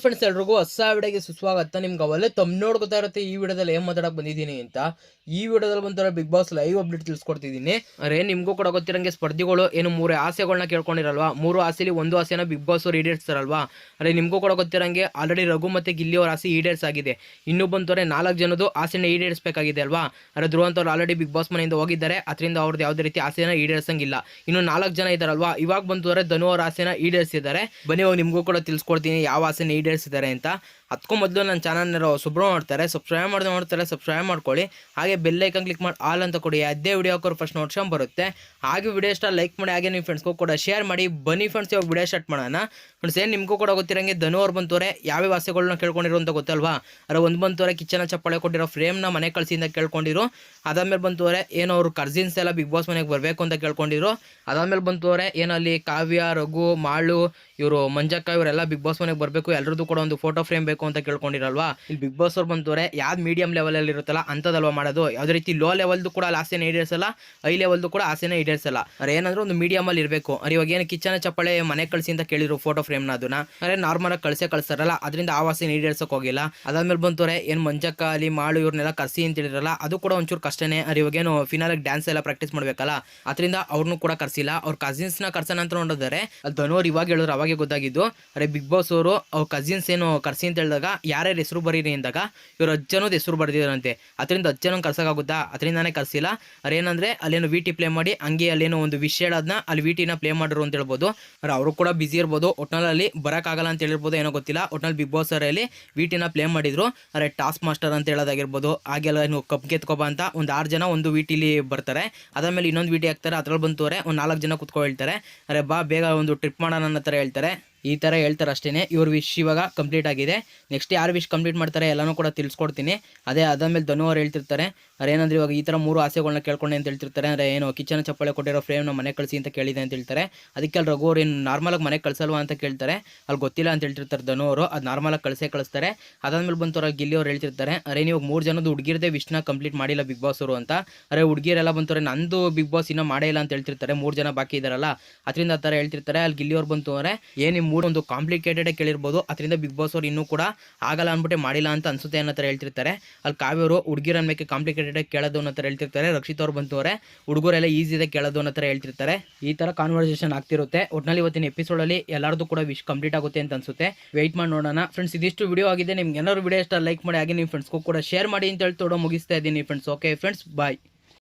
Friends ಎಲ್ರಿಗೂ ಹೊಸ ವಿಡಿಯೋಗೆ ಸುಸ್ವಾಗತ. ನಿಮ್ಗೆ ಅವಲ್ಲೇ ತಮ್ಮನೋಡ್ ಗೊತ್ತಾಗಿರುತ್ತೆ ಈ ವಿಡಿಯೋದಲ್ಲಿ ಏನು ಮಾತಾಡಕ್ಕೆ ಬಂದಿದ್ದೀನಿ ಅಂತ. ಈ ವಿಡಿಯೋದಲ್ಲಿ ಬಂತಾರೆ ಬಿಗ್ ಬಾಸ್ ಲೈವ್ ಅಪ್ಡೇಟ್ ತಿಳಿಸ್ಕೊಡ್ತಿದ್ದೀನಿ. ಅರೆ ನಿಮಗೂ ಕೂಡ ಗೊತ್ತಿರಂಗೆ ಸ್ಪರ್ಧಿಗಳು ಏನು 3 ಆಸೆಗಳನ್ನ ಕೇಳ್ಕೊಂಡಿರಲ್ವಾ, 3 ಆಸೆಲಿ ಒಂದು ಆಸೆನ ಬಿಗ್ ಬಾಸ್ ಅವ್ರು ಈಡೇರಿಸ್ತಾರಲ್ವಾ. ಅರೆ ನಿಮಗೂ ಕೂಡ ಗೊತ್ತಿರಂಗೆ ಆಲ್ರೆಡಿ ರಘು ಮತ್ತು ಗಿಲ್ಲಿ ಅವ್ರ ಆಸೆ ಈಡೇರ್ಸ್ ಆಗಿದೆ. ಇನ್ನೂ ಬಂತವ್ರೆ 4 ಜನದ್ದು ಆಸೆನ ಈಡೇರಿಸಬೇಕಾಗಿದೆ ಅಲ್ವಾ. ಅರೆ ಧ್ರುವಂತವ್ರು ಆಲ್ರೆಡಿ ಬಿಗ್ ಬಾಸ್ ಮನೆಯಿಂದ ಹೋಗಿದ್ದಾರೆ, ಅದರಿಂದ ಅವ್ರದ್ದು ಯಾವುದೇ ರೀತಿ ಆಸೆನ ಈಡೇರಿಸಂಗಿಲ್ಲ. ಇನ್ನು 4 ಜನ ಇದ್ದಾರಲ್ವಾ, ಇವಾಗ ಬಂತವ್ರೆ ಧನು ಅವ್ರ ಆಸೆನ ಈಡೇರಿಸಿದ್ದಾರೆ. ಬನ್ನಿ ಹೋಗಿ ನಿಮಗೂ ಕೂಡ ತಿಳಿಸ್ಕೊಡ್ತೀನಿ ಯಾವ ಆಸೆನ ಈಡೇರಿಸಿದ್ದಾರೆ ಅಂತ. ಅದಕ್ಕೂ ಮೊದಲು ನನ್ನ ಚಾನಲ್ನ ಸುಬ್ರೋ ಮಾಡ್ತಾರೆ, ಸಬ್ಸ್ಕ್ರೈಬ್ ಸಬ್ಸ್ಕ್ರೈಬ್ ಮಾಡ್ಕೊಳ್ಳಿ. ಹಾಗೆ ಬೆಲ್ ಐಕನ್ ಕ್ಲಿಕ್ ಮಾಡಿ ಆಲ್ ಅಂತ ಕೊಡಿ, ಅದೇ ವಿಡಿಯೋ ಹಾಕೋರು ಫಸ್ಟ್ ನೋಟ್ಸ್ಕೊಂಡ್ ಬರುತ್ತೆ. ಹಾಗೆ ವಿಡಿಯೋ ಇಷ್ಟ ಲೈಕ್ ಮಾಡಿ, ಹಾಗೆ ನಿಮ್ಮ ಫ್ರೆಂಡ್ಸ್ಗೂ ಕೂಡ ಶೇರ್ ಮಾಡಿ. ಬನ್ನಿ ಫ್ರೆಂಡ್ಸ್ ಇವಾಗ ವಿಡಿಯೋ ಸ್ಟಾರ್ಟ್ ಮಾಡೋಣ. ಫ್ರೆಂಡ್ಸ್ ಏನು ನಿಮಗೂ ಕೂಡ ಗೊತ್ತಿರಂಗೆ ಧನು ಅವ್ರು ಬಂತವ್ರೆ ಯಾವ್ಯಾವ ಆಸೆಗಳನ್ನ ಕೇಳ್ಕೊಂಡಿರೋ ಅಂತ ಗೊತ್ತಲ್ವಾ. ಅರೆ ಒಂದು ಬಂತವ್ರೆ ಕಿಚನ ಚಪ್ಪಾಳೆ ಕೊಟ್ಟಿರೋ ಫ್ರೇಮ್ನ ಮನೆ ಕಳಿಸಿಂದ ಕೇಳ್ಕೊಂಡಿರು. ಅದಾದ್ಮೇಲೆ ಬಂತವ್ರೆ ಏನೋ ಅವ್ರು ಕರ್ಜಿನ್ಸ್ ಎಲ್ಲ ಬಿಗ್ ಬಾಸ್ ಮನೆಗೆ ಬರಬೇಕು ಅಂತ ಕೇಳ್ಕೊಂಡಿರು. ಅದಾದ್ಮೇಲೆ ಬಂತವ್ರೆ ಏನಲ್ಲಿ ಕಾವ್ಯ, ರಘು, ಮಾಳು, ಇವರು ಮಂಜಕ್ಕ ಇವರೆಲ್ಲ ಬಿಗ್ ಬಾಸ್ ಮನೆಗೆ ಬರಬೇಕು, ಎಲ್ಲರದ್ದು ಕೂಡ ಒಂದು ಫೋಟೋ ಫ್ರೇಮ್ ಬೇಕು ಅಂತ ಕೇಳ್ಕೊಂಡಿರಲ್ವಾ. ಇಲ್ಲಿ ಬಿಗ್ ಬಾಸ್ ಅವ್ರು ಬಂತವ್ರೆ ಯಾವ್ದು ಮೀಡಿಯಂ ಲೆವೆಲಲ್ಲಿ ಇರುತ್ತಲ್ಲ ಅಂಥದ್ದಲ್ವಾ ಮಾಡೋದು. ಯಾವುದೇ ರೀತಿ ಲೋ ಲೆವೆಲ್ದು ಕೂಡ ಆಸೆನ ಈಡೇರಿಸಲ್ಲ, ಹೈ ಲೆವೆಲ್ದು ಕೂಡ ಆಸೆನ ಈಡೇರಿಸಲ್ಲ. ಅರೆ ಏನಂದ್ರೆ ಒಂದು ಮೀಡಿಯಮಲ್ಲಿ ಇರಬೇಕು. ಅರೆ ಇವಾಗ ಏನು ಕಿಚನ ಚಪ್ಪಾಳೆ ಮನೆ ಕಳಿಸಿ ಅಂತ ಕೇಳಿದ್ರು ಫೋಟೋ ಫ್ರೇಮ್ನ, ಅದನ್ನ ಅರೆ ನಾರ್ಮಲಾಗಿ ಕಳಿಸ್ತಾರಲ್ಲ, ಅದರಿಂದ ಆ ಆಸೆನ ಈಡೇರಿಸೋಕೆ ಹೋಗಿಲ್ಲ. ಅದಾದ್ಮೇಲೆ ಬಂತವ್ರೆ ಏನು ಮಂಜಕ್ಕ ಅಲ್ಲಿ ಮಾಳು ಇವ್ರನ್ನೆಲ್ಲ ಕರ್ಸಿ ಅಂತ ಹೇಳಿರಲ್ಲ, ಅದು ಕೂಡ ಒಂಚೂರು ಕಷ್ಟನೇ. ಅರೆ ಇವಾಗೇನು ಫಿನಾಲಾಗಿ ಡ್ಯಾನ್ಸ್ ಎಲ್ಲ ಪ್ರಾಕ್ಟೀಸ್ ಮಾಡಬೇಕಲ್ಲ, ಅದರಿಂದ ಅವ್ರನ್ನೂ ಕೂಡ ಕರ್ಸಿಲ್ಲ. ಅವ್ರ ಕಸಿನ್ಸ್ನ ಕರ್ಸೋಣ ಅಂತ ನೋಡಿದರೆ ಅಲ್ಲಿ ಧನೋರ್ ಇವಾಗ ಹೇಳಿದ್ರು, ಅವಾಗೆ ಗೊತ್ತಾಗಿದ್ದು. ಅರೆ ಬಿಗ್ ಬಾಸ್ ಅವರು ಅವ್ರ ಕಸಿನ್ಸ್ ಏನು ಕರ್ಸಿ ಅಂತ ಹೇಳಿದಾಗ ಯಾರ್ಯಾರು ಹೆಸರು ಬರೀರಿ ಅಂದಾಗ ಇವ್ರ ಅಜ್ಜನೋದು ಹೆಸರು ಬರ್ದಿದ್ದಾರಂತೆ. ಅದರಿಂದ ಅಜ್ಜನ ಕರ್ಸೋಕ್ಕಾಗುತ್ತಾ, ಅದರಿಂದಾನೇ ಕರ್ಸಿಲ್ಲ. ಅದೇನಂದ್ರೆ ಅಲ್ಲೇನು ವಿಟಿ ಪ್ಲೇ ಮಾಡಿ ಹಂಗೆ ಅಲ್ಲೇನೋ ಒಂದು ವಿಷಯ ಹೇಳೋದನ್ನ ಅಲ್ಲಿ ವಿಟಿನ ಪ್ಲೇ ಮಾಡಿರು ಅಂತ ಹೇಳ್ಬೋದು. ಅರೆ ಅವರು ಕೂಡ ಬಿಸಿ ಇರ್ಬೋದು, ಒಟ್ನಲ್ಲಿ ಬರೋಕ್ಕಾಗಲ್ಲ ಅಂತ ಹೇಳಿರ್ಬೋದು, ಏನೋ ಗೊತ್ತಿಲ್ಲ. ಒಟ್ನಲ್ಲಿ ಬಿಗ್ ಬಾಸ್ ಅವರಲ್ಲಿ ವಿಟಿನ ಪ್ಲೇ ಮಾಡಿದ್ರು. ಅರೆ ಟಾಸ್ಕ್ ಮಾಸ್ಟರ್ ಅಂತ ಹೇಳೋದಾಗಿರ್ಬೋದು, ಹಾಗೆಲ್ಲ ನೀವು ಕಪ್ ಗೆತ್ಕೊಬ ಅಂತ ಒಂದು 6 ಜನ ಒಂದು ವಿಟಿಲಿ ಬರ್ತಾರೆ. ಅದಾದ್ಮೇಲೆ ಇನ್ನೊಂದು ವಿಟಿ ಹಾಕ್ತಾರೆ, ಅದ್ರಲ್ಲಿ ಬಂತವ್ರೆ ಒಂದು 4 ಜನ ಕುತ್ಕೊ ಹೇಳ್ತಾರೆ. ಅರೆ ಬಾ ಬೇಗ ಒಂದು ಟ್ರಿಪ್ ಮಾಡೋಣ ಅನ್ನೋ ಥರ ಹೇಳ್ತಾರೆ. ಈ ಥರ ಹೇಳ್ತಾರೆ ಅಷ್ಟೇ. ಇವ್ರ ವಿಶ್ ಇವಾಗ ಕಂಪ್ಲೀಟ್ ಆಗಿದೆ. ನೆಕ್ಸ್ಟ್ ಯಾರು ವಿಶ್ ಕಂಪ್ಲೀಟ್ ಮಾಡ್ತಾರೆ ಎಲ್ಲನೂ ಕೂಡ ತಿಳಿಸ್ಕೊಡ್ತೀನಿ. ಅದಾದ್ಮೇಲೆ ಧನು ಅವ್ರು ಹೇಳ್ತಿರ್ತಾರೆ, ಅರೆ ಏನಂದ್ರೆ ಇವಾಗ ಈ ಥರ 3 ಆಸೆಗಳನ್ನ ಕೇಳ್ಕೊಂಡೆ ಅಂತ ಹೇಳ್ತಿರ್ತಾರೆ. ಅಂದರೆ ಏನು ಕಿಚನ ಚಪ್ಪಾಳೆ ಕೊಟ್ಟಿರೋ ಫ್ರೇಮ್ನ ಮನೆ ಕಳಿಸಿ ಅಂತ ಕೇಳಿದೆ ಅಂತ ಹೇಳ್ತಾರೆ. ಅದಕ್ಕೆ ಅಲ್ಲಿ ರಘು ಅವ್ರು ಏನು ನಾರ್ಮಲಾಗಿ ಮನೆ ಕಳಿಸಲ್ವಾ ಅಂತ ಕೇಳ್ತಾರೆ. ಅಲ್ಲಿ ಗೊತ್ತಿಲ್ಲ ಅಂತ ಹೇಳ್ತಿರ್ತಾರೆ ಧನು ಅವರು, ಅದು ನಾರ್ಮಲಾಗಿ ಕಳಿಸ್ತಾರೆ. ಅದಾದ್ಮೇಲೆ ಬಂತವ್ರ ಗಿಲ್ಲಿ ಅವ್ರು ಹೇಳ್ತಿರ್ತಾರೆ, ಅರೆ ನೀವು 3 ಜನದ್ದು ಹುಡುಗಿರದೇ ವಿಶ್ನ ಕಂಪ್ಲೀಟ್ ಮಾಡಿಲ್ಲ ಬಿಗ್ ಬಾಸ್ ಅವರು ಅಂತ. ಅರೆ ಹುಡುಗಿರೆಲ್ಲ ಬಂತವ್ರೆ ನಂದು ಬಿಗ್ ಬಾಸ್ ಇನ್ನೂ ಮಾಡೇ ಇಲ್ಲ ಅಂತ ಹೇಳ್ತಿರ್ತಾರೆ. 3 ಜನ ಬಾಕಿ ಇದಾರಲ್ಲ, ಅದರಿಂದ ಆ ಥರ ಹೇಳ್ತಿರ್ತಾರೆ. ಅಲ್ಲಿ ಗಿಲ್ಲಿ ಅವ್ರು ಬಂತವ್ರೆ ಏನು ಒಂದು ಕಾಂಪ್ಲಿಕೇಟೆಡ್ ಕೇಳಿರ್ಬೋದು, ಅದರಿಂದ ಬಿಗ್ ಬಾಸ್ ಅವ್ರು ಇನ್ನೂ ಕೂಡ ಆಗಲ್ಲ ಅಂದ್ಬಿಟ್ಟೆ ಮಾಡಿಲ್ಲ ಅಂತ ಅನ್ಸುತ್ತೆ ಅನ್ನೋ ಥರ ಹೇಳ್ತಿರ್ತಾರೆ. ಅಲ್ಲಿ ಕಾವ್ಯವರು ಹುಡುಗಿರ ಅನ್ಬೇಕು ಕಾಂಪ್ಲಿಕೇಟೆಡ್ ಕೇಳೋದು ಅನ್ನೋ ಥರ ಹೇಳ್ತಿರ್ತಾರೆ. ರಕ್ಷಿತ್ ಅವ್ರು ಬಂತವ್ರೆ ಹುಡುಗರೆಲ್ಲ ಈಸಿ ಇದೆ ಕೇಳೋದು ಅನ್ನೋ ಥರ ಹೇಳ್ತಿರ್ತಾರೆ. ಈ ಥರ ಕಾನ್ವರ್ಸೇಷನ್ ಆಗ್ತಿರುತ್ತೆ. ಒಟ್ನಲ್ಲಿ ಇವತ್ತಿನ ಎಪಿಸೋಡಲ್ಲಿ ಎಲ್ಲರದ್ದು ಕೂಡ ವಿಶ್ ಕಂಪ್ಲೀಟ್ ಆಗುತ್ತೆ ಅಂತ ಅನ್ಸುತ್ತೆ. ವೆಯ್ಟ್ ಮಾಡಿ ನೋಡೋಣ. ಫ್ರೆಂಡ್ಸ್ ಇದಿಷ್ಟು ವಿಡಿಯೋ ಆಗಿದೆ. ನಿಮ್ಗೆ ಏನಾದ್ರು ವಿಡಿಯೋ ಇಷ್ಟ ಲೈಕ್ ಮಾಡಿ, ಹಾಗೆ ನಿಮ್ಮ ಫ್ರೆಂಡ್ಸ್ಗೂ ಕೂಡ ಶೇರ್ ಮಾಡಿ ಅಂತ ಹೇಳ್ತೋಡೋ ಮುಗಿಸ್ತಾ ಇದ್ದೀನಿ ಫ್ರೆಂಡ್ಸ್. ಓಕೆ ಫ್ರೆಂಡ್ಸ್, ಬಾಯ್.